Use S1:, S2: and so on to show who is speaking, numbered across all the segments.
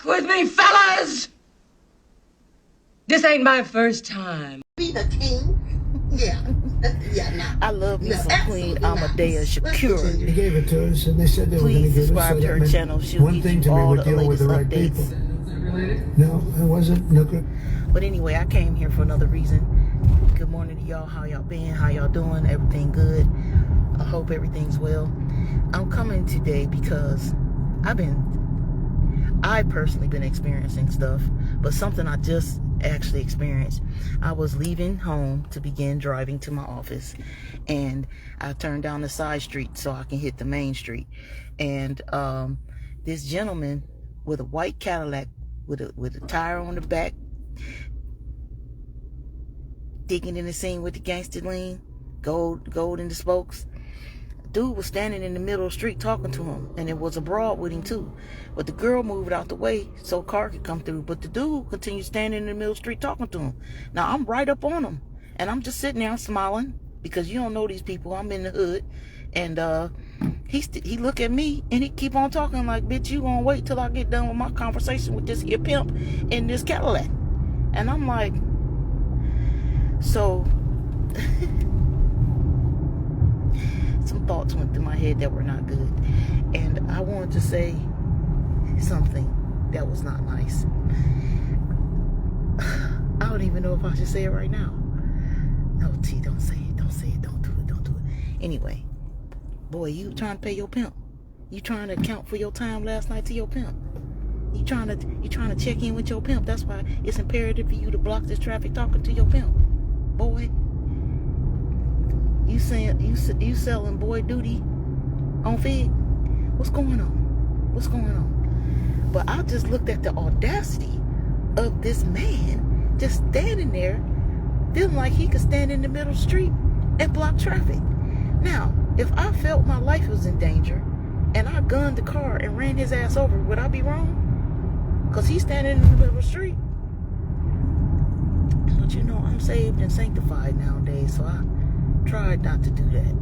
S1: with me, fellas! This ain't my first time.
S2: Be the king. Yeah. Yeah,
S3: I love me some Queen Amadeus
S2: Let's
S3: Shakur.
S2: continue.
S4: They gave it to us, and they said they were going to
S3: Please
S4: give it.
S3: subscribe
S4: So
S3: to
S4: that
S3: her
S4: meant
S3: channel. She'll
S4: one
S3: get
S4: thing
S3: you
S4: to me
S3: all
S4: would
S3: the
S4: deal with the right
S3: latest
S4: people.
S3: updates.
S4: No, it wasn't. No good.
S3: But anyway, I came here for another reason. Good morning to y'all. How y'all been? How y'all doing? Everything good? I hope everything's well. I'm coming today because I've personally been experiencing stuff, but something I just actually experienced. I was leaving home to begin driving to my office, and I turned down the side street so I can hit the main street. And this gentleman with a white Cadillac with a tire on the back, digging in the scene with the gangster lean, gold in the spokes. Dude was standing in the middle of the street talking to him, and there was a broad with him too. But the girl moved out the way so a car could come through, but the dude continued standing in the middle of the street talking to him. Now I'm right up on him, and I'm just sitting there smiling because you don't know these people. I'm in the hood, and he look at me and he keep on talking like, bitch, you gonna wait till I get done with my conversation with this here pimp in this Cadillac. And I'm like, so some thoughts went through my head that were not good, and I wanted to say something that was not nice. I don't even know if I should say it right now. No, T, don't say it, don't do it. Anyway, boy, you trying to pay your pimp? You trying to account for your time last night to your pimp? You trying to check in with your pimp? That's why it's imperative for you to block this traffic talking to your pimp, boy. You saying you selling boy duty on Fig? What's going on? What's going on? But I just looked at the audacity of this man just standing there, feeling like he could stand in the middle of the street and block traffic. Now, if I felt my life was in danger and I gunned the car and ran his ass over, would I be wrong? Because he's standing in the middle of the street. But you know, I'm saved and sanctified nowadays, so I tried not to do that,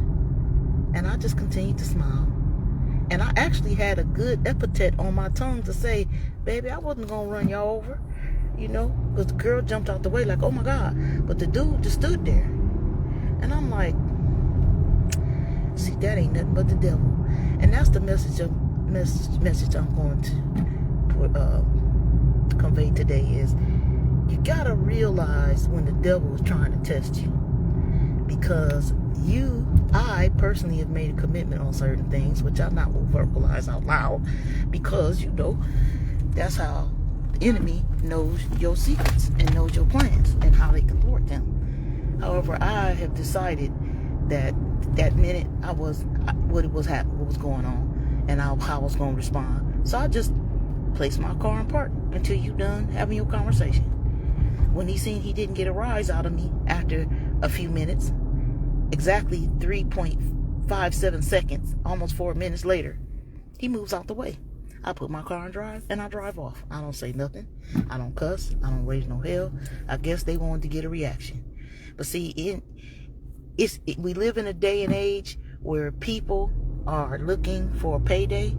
S3: and I just continued to smile. And I actually had a good epithet on my tongue to say, baby, I wasn't gonna run y'all over, you know, because the girl jumped out the way like, oh my God, but the dude just stood there. And I'm like, see, that ain't nothing but the devil. And that's the message I'm going to convey today is, you gotta realize when the devil is trying to test you. Because I personally have made a commitment on certain things, which I not will verbalize out loud, because, you know, that's how the enemy knows your secrets and knows your plans and how they can thwart them. However, I have decided that minute what was going on, and how I was going to respond. So I just placed my car in park until you done having your conversation. When he seen he didn't get a rise out of me after a few minutes, exactly 3.57 seconds, almost 4 minutes later, he moves out the way. I put my car in drive and I drive off. I don't say nothing. I don't cuss. I don't raise no hell. I guess they wanted to get a reaction. But see, we live in a day and age where people are looking for a payday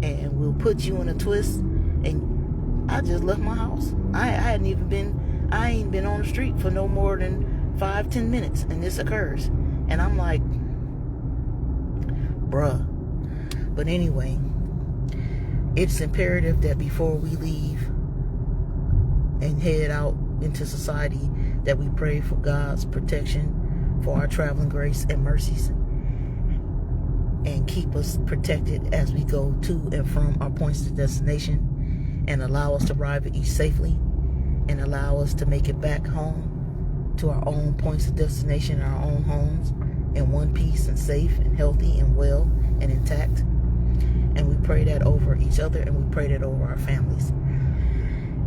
S3: and will put you in a twist. And I just left my house. I ain't been on the street for no more than 5-10 minutes, and this occurs, and I'm like, bruh. But anyway, it's imperative that before we leave and head out into society, that we pray for God's protection, for our traveling grace and mercies, and keep us protected as we go to and from our points of destination, and allow us to arrive at each safely, and allow us to make it back home to our own points of destination, our own homes, in one piece and safe and healthy and well and intact. And we pray that over each other, and we pray that over our families.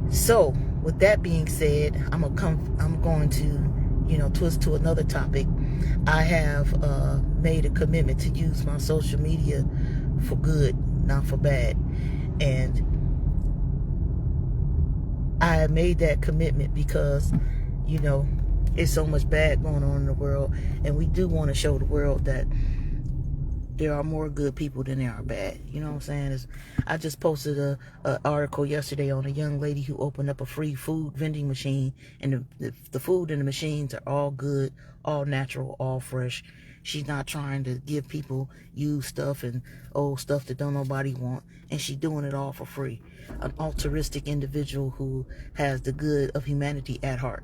S3: So with that being said, I'm going to twist to another topic. I have made a commitment to use my social media for good, not for bad. And I have made that commitment because, you know, it's so much bad going on in the world, and we do want to show the world that there are more good people than there are bad. You know what I'm saying? I just posted a article yesterday on a young lady who opened up a free food vending machine, and the food in the machines are all good, all natural, all fresh. She's not trying to give people used stuff and old stuff that don't nobody want, and she's doing it all for free. An altruistic individual who has the good of humanity at heart.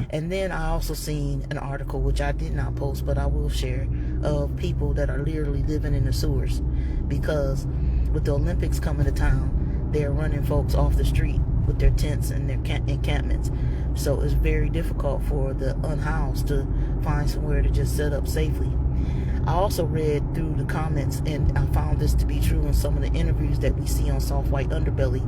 S3: And then I also seen an article, which I did not post, but I will share, of people that are literally living in the sewers, because with the Olympics coming to town, they're running folks off the street with their tents and their encampments. So it's very difficult for the unhoused to find somewhere to just set up safely. I also read through the comments, and I found this to be true in some of the interviews that we see on Soft White Underbelly,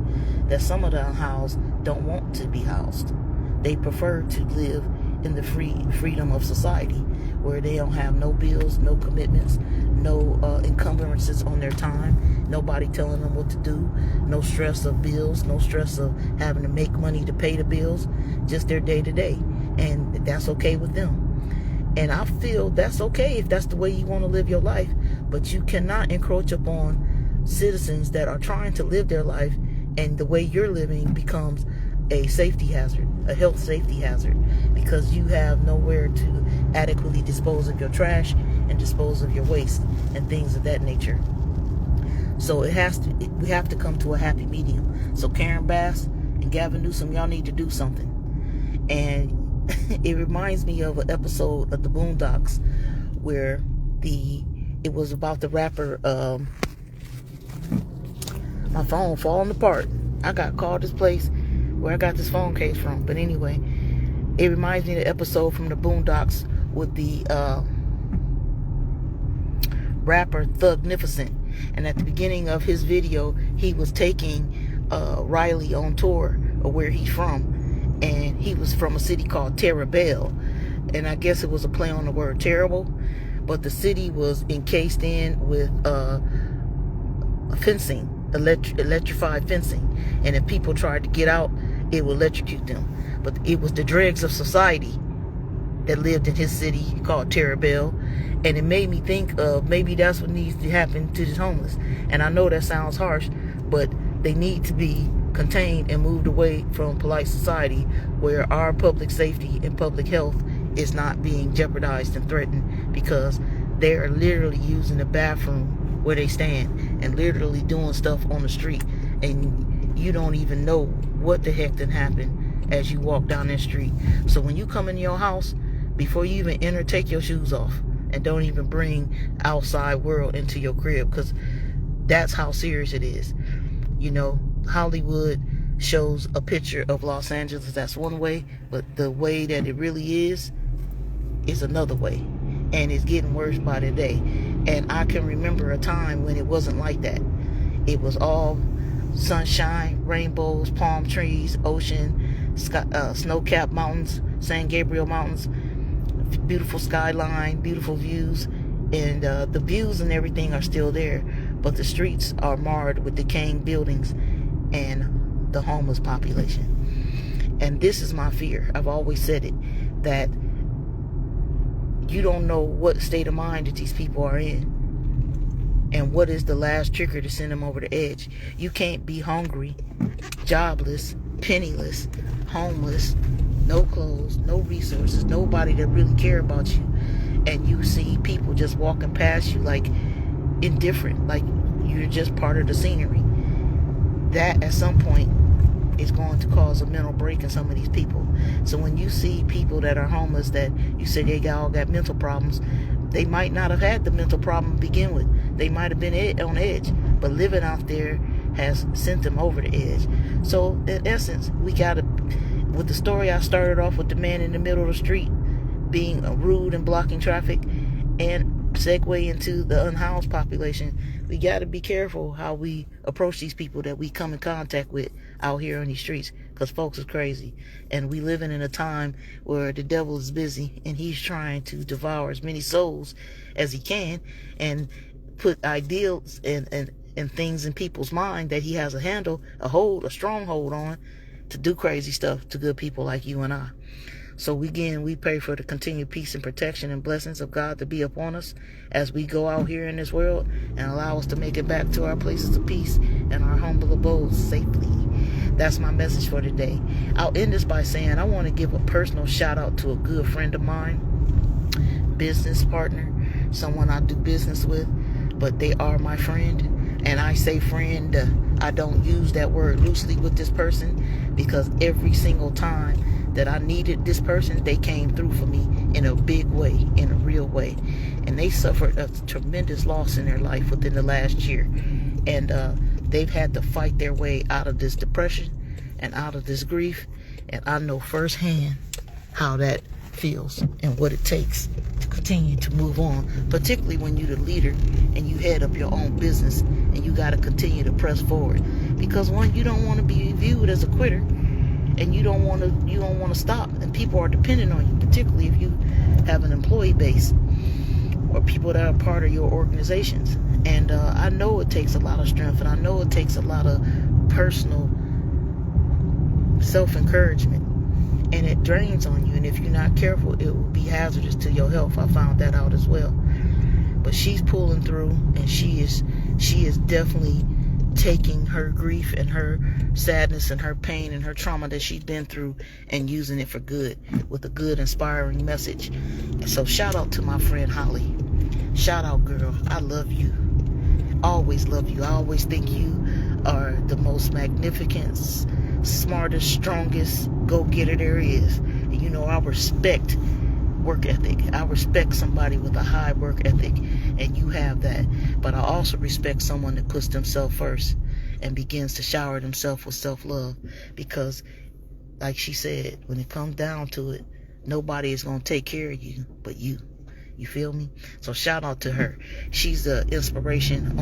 S3: that some of the unhoused don't want to be housed. They prefer to live in the freedom of society, where they don't have no bills, no commitments, no encumbrances on their time, nobody telling them what to do, no stress of bills, no stress of having to make money to pay the bills, just their day-to-day. And that's okay with them. And I feel that's okay if that's the way you want to live your life, but you cannot encroach upon citizens that are trying to live their life, and the way you're living becomes a safety hazard, a health safety hazard, because you have nowhere to adequately dispose of your trash and dispose of your waste and things of that nature. So we have to come to a happy medium. So Karen Bass and Gavin Newsom, y'all need to do something. And it reminds me of an episode of the Boondocks where it was about the rapper, my phone falling apart. I got called this place where I got this phone case from. But anyway, it reminds me of the episode from the Boondocks with the rapper Thugnificent. And at the beginning of his video, he was taking Riley on tour of where he's from. And he was from a city called Terabelle. And I guess it was a play on the word terrible. But the city was encased in with fencing, electrified fencing. And if people tried to get out, it would electrocute them. But it was the dregs of society that lived in his city called Terabelle. And it made me think of maybe that's what needs to happen to the homeless. And I know that sounds harsh, but they need to be contained and moved away from polite society, where our public safety and public health is not being jeopardized and threatened, because they're literally using the bathroom where they stand and literally doing stuff on the street, and you don't even know what the heck done happened as you walk down that street. So when you come in your house, before you even enter, take your shoes off, and don't even bring outside world into your crib, because that's how serious it is. You know, Hollywood shows a picture of Los Angeles that's one way, but the way that it really is another way, and it's getting worse by the day. And I can remember a time when it wasn't like that. It was all sunshine, rainbows, palm trees, ocean, snow-capped mountains, San Gabriel Mountains, beautiful skyline, beautiful views, and the views and everything are still there, but the streets are marred with decaying buildings and the homeless population. And this is my fear. I've always said it, that you don't know what state of mind that these people are in, and what is the last trigger to send them over the edge. You can't be hungry, jobless, penniless, homeless, no clothes, no resources, nobody that really care about you, and you see people just walking past you like indifferent, like you're just part of the scenery. That at some point is going to cause a mental break in some of these people. So when you see people that are homeless that you say they all got mental problems, they might not have had the mental problem to begin with. They might have been on edge, but living out there has sent them over the edge. So in essence, we gotta, with the story I started off with the man in the middle of the street being rude and blocking traffic, and segue into the unhoused population, we got to be careful how we approach these people that we come in contact with out here on these streets, because folks is crazy, and we living in a time where the devil is busy and he's trying to devour as many souls as he can and put ideals and things in people's mind that he has a stronghold on, to do crazy stuff to good people like you and I. So again, we pray for the continued peace and protection and blessings of God to be upon us as we go out here in this world and allow us to make it back to our places of peace and our humble abodes safely. That's my message for today. I'll end this by saying I want to give a personal shout out to a good friend of mine, business partner, someone I do business with, but they are my friend. And I say friend, I don't use that word loosely with this person, because every single time that I needed this person, they came through for me in a big way, in a real way. And they suffered a tremendous loss in their life within the last year. And they've had to fight their way out of this depression and out of this grief. And I know firsthand how that feels and what it takes to continue to move on, particularly when you're the leader and you head up your own business and you got to continue to press forward. Because one, you don't want to be viewed as a quitter, and you don't want to stop, and people are dependent on you, particularly if you have an employee base or people that are part of your organizations. And I know it takes a lot of strength, and I know it takes a lot of personal self-encouragement, and it drains on you, and if you're not careful, it will be hazardous to your health. I found that out as well. But she's pulling through, and she is definitely taking her grief and her sadness and her pain and her trauma that she's been through and using it for good, with a good, inspiring message. And so shout out to my friend Holly. Shout out, girl. I love you. Always love you. I always think you are the most magnificent, smartest, strongest go-getter there is. And you know, I respect work ethic. I respect somebody with a high work ethic, and you have that. But I also respect someone that puts themselves first and begins to shower themselves with self-love, because like she said, when it comes down to it, nobody is going to take care of you but you. You feel me? So shout out to her. She's the inspiration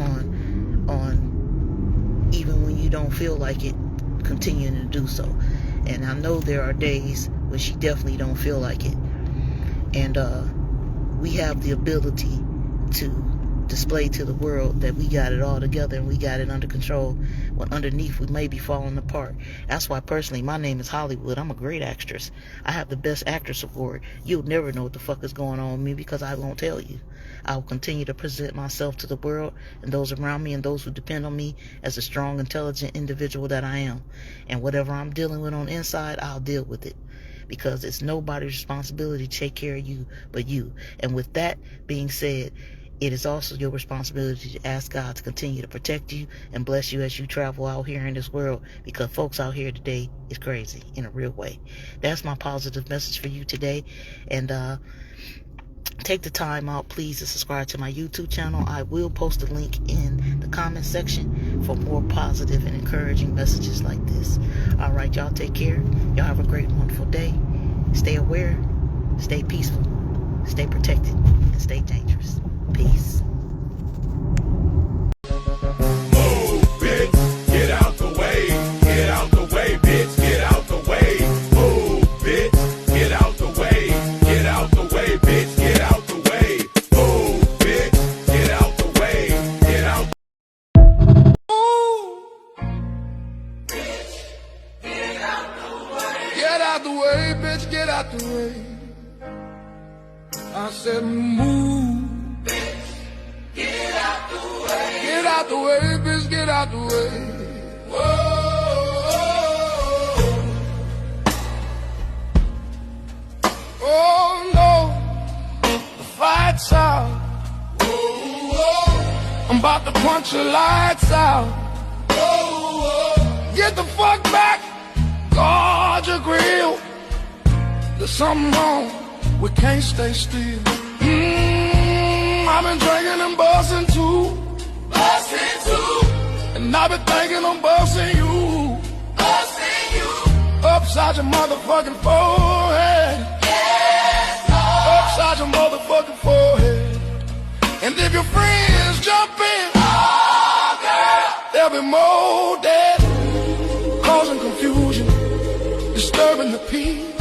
S3: on even when you don't feel like it, continuing to do so. And I know there are days when she definitely don't feel like it. And we have the ability to display to the world that we got it all together and we got it under control, when underneath we may be falling apart. That's why personally my name is Hollywood. I'm a great actress. I have the best actress award. You'll never know what the fuck is going on with me, because I won't tell you. I will continue to present myself to the world and those around me and those who depend on me as a strong, intelligent individual that I am. And whatever I'm dealing with on the inside, I'll deal with it, because it's nobody's responsibility to take care of you but you. And with that being said, it is also your responsibility to ask God to continue to protect you and bless you as you travel out here in this world, because folks out here today is crazy in a real way. That's my positive message for you today. And take the time out, please, to subscribe to my YouTube channel. I will post a link in the comment section for more positive and encouraging messages like this. All right, y'all, take care. Y'all have a great, wonderful day. Stay aware, stay peaceful, stay protected, and stay dangerous. Peace.
S5: Move, bitch, get out the way. Get out the way, bitch, get out the way. Move, bitch, get out the way. Get out the way, bitch, get out the way. Move, bitch, get out the way. Get out.
S6: Move, bitch, get out the way. Get out the way, bitch, get out the way. I said move. Get out the way. Get out the way, bitch, get out the way. Whoa. Oh no, the fight's out. Whoa. I'm about to punch the lights out. Whoa. Get the fuck back, guard your grill. There's something wrong, we can't stay still. I've been drinking and busting too. And I've been thinking I'm busting you. Upside your motherfucking forehead. Yes, Lord. Upside your motherfucking forehead. And if your friends jump in, oh, girl, there'll be more dead, causing confusion, disturbing the peace.